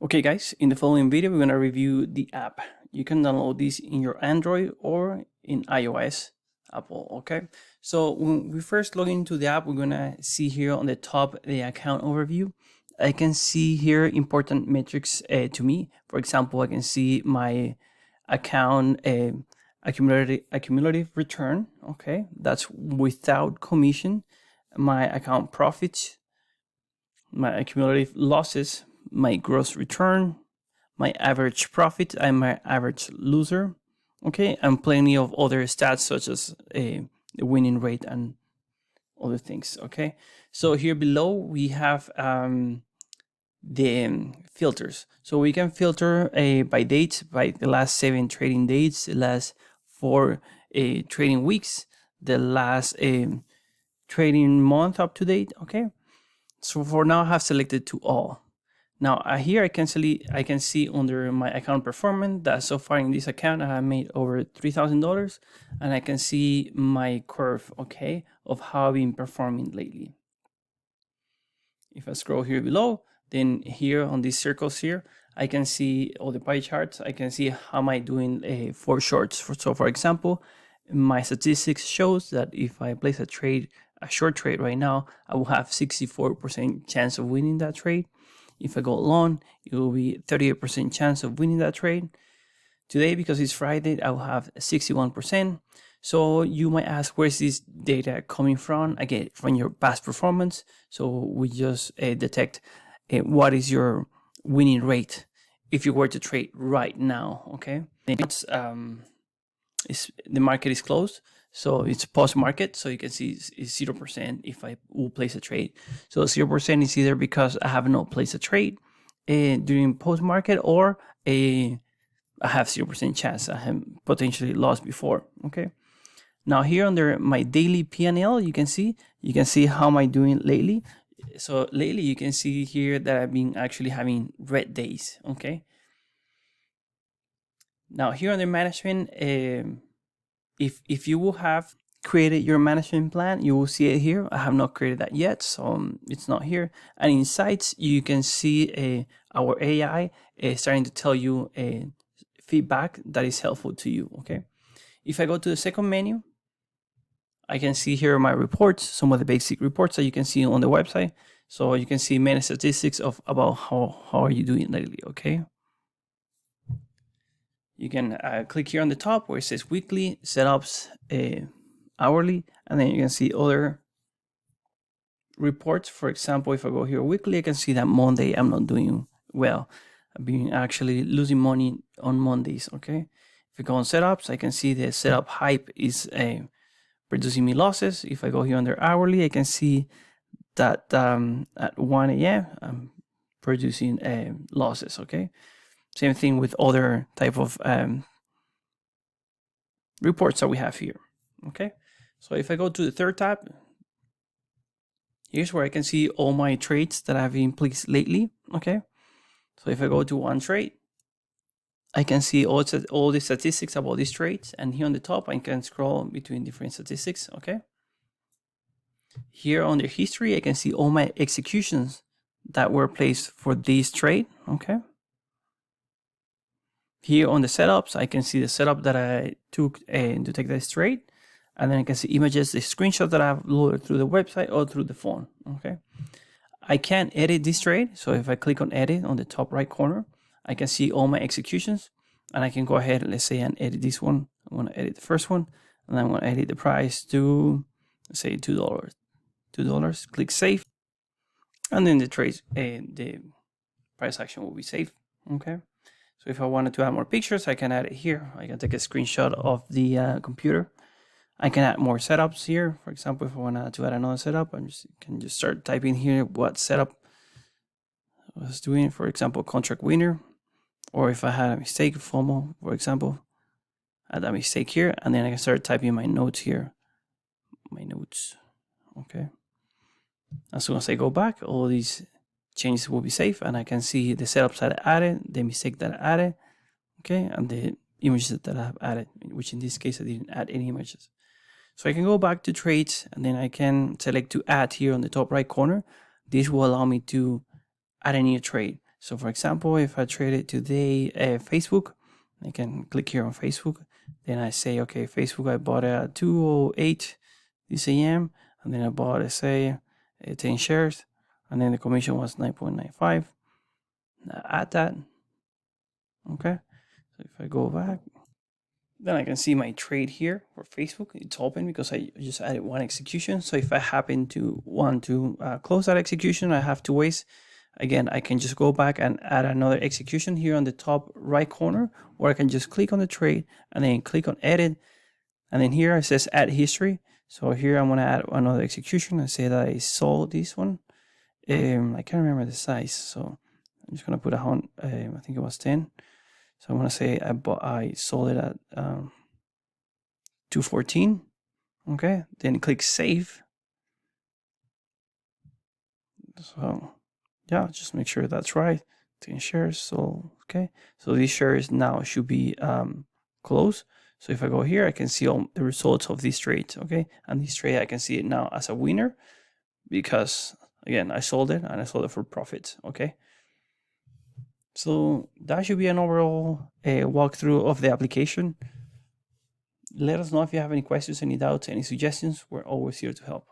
Okay guys, in the following video, we're going to review the app. You can download this in your Android or in iOS, Apple, okay? So when we first log into the app, we're going to see here on the top, the account overview. I can see here important metrics to me. For example, I can see my account accumulative return, okay? That's without commission. My account profits, my accumulative losses, my gross return, my average profit, and my average loser. Okay, and plenty of other stats such as the winning rate and other things. Okay, so here below we have the filters. So we can filter by date, by the last 7 trading dates, the last 4 trading weeks, the last trading month up to date. Okay, so for now I have selected to all. Now here I can see under my account performance that so far in this account I have made over $3,000, and I can see my curve, okay, of how I've been performing lately. If I scroll here below, then here on these circles here, I can see all the pie charts. I can see how am I doing for shorts. So for example, my statistics shows that if I place a short trade right now, I will have 64% chance of winning that trade. If I go long, it will be 38% chance of winning that trade. Today, because it's Friday, I will have 61%. So you might ask, where's this data coming from? Again, from your past performance. So we just detect what is your winning rate if you were to trade right now, okay? It's, the market is closed, so it's post market, so you can see it's 0% if I will place a trade. So 0% is either because I have not placed a trade during post market, or I have 0% chance I have potentially lost before. Okay, now here under my daily P&L, you can see how am I doing lately. So lately you can see here that I've been actually having red days. Okay, now here under management, if you will have created your management plan, you will see it here. I have not created that yet, so it's not here. And in Sites, you can see our AI starting to tell you feedback that is helpful to you. Okay, if I go to the second menu, I can see here my reports, some of the basic reports that you can see on the website. So you can see many statistics of about how are you doing lately. Okay, you can click here on the top where it says weekly, setups, hourly, and then you can see other reports. For example, if I go here weekly, I can see that Monday I'm not doing well. I've been actually losing money on Mondays. Okay, if I go on setups, I can see the setup hype is producing me losses. If I go here under hourly, I can see that at 1 a.m. I'm producing losses. Okay, same thing with other type of reports that we have here. Okay, so if I go to the third tab, here's where I can see all my trades that I've been placed lately. Okay, so if I go to one trade, I can see all the statistics about these trades, and here on the top I can scroll between different statistics. Okay, here under history I can see all my executions that were placed for this trade. Okay, here on the setups I can see the setup that I took to take this trade, and then I can see images, the screenshot that I've loaded through the website or through the phone. Okay, I can edit this trade, so if I click on edit on the top right corner, I can see all my executions, and I can go ahead, let's say, and edit this one. I want to edit the first one, and I want to edit the price to, let's say, $2. Click save, and then the trade, the price action will be saved. Okay, so if I wanted to add more pictures, I can add it here. I can take a screenshot of the computer. I can add more setups here. For example, if I want to add another setup, I can just start typing here what setup I was doing. For example, contract winner, or if I had a mistake, FOMO, for example, add a mistake here, and then I can start typing my notes here. My notes. Okay. As soon as I go back, all these changes will be saved, and I can see the setups that I added, the mistake that I added, okay, and the images that I have added, which in this case I didn't add any images. So I can go back to trades, and then I can select to add here on the top right corner. This will allow me to add a new trade. So for example, if I traded today Facebook, I can click here on Facebook. Then I say, okay, Facebook, I bought it at 2:08 this AM, and then I bought, let's say, 10 shares, and then the commission was 9.95. Now add that. Okay, so if I go back, then I can see my trade here for Facebook. It's open because I just added one execution. So if I happen to want to close that execution, I have two ways. Again, I can just go back and add another execution here on the top right corner, or I can just click on the trade and then click on edit. And then here it says add history. So here I'm going to add another execution. I say that I sold this one. I can't remember the size. So I'm just going to put I think it was 10. So I'm going to say I sold it at 214. Okay. Then click save. So yeah, just make sure that's right. 10 shares. So, okay. So these shares now should be closed. So if I go here, I can see all the results of these trades. Okay. And this trade, I can see it now as a winner because, again, I sold it and I sold it for profit. Okay. So that should be an overall walkthrough of the application. Let us know if you have any questions, any doubts, any suggestions. We're always here to help.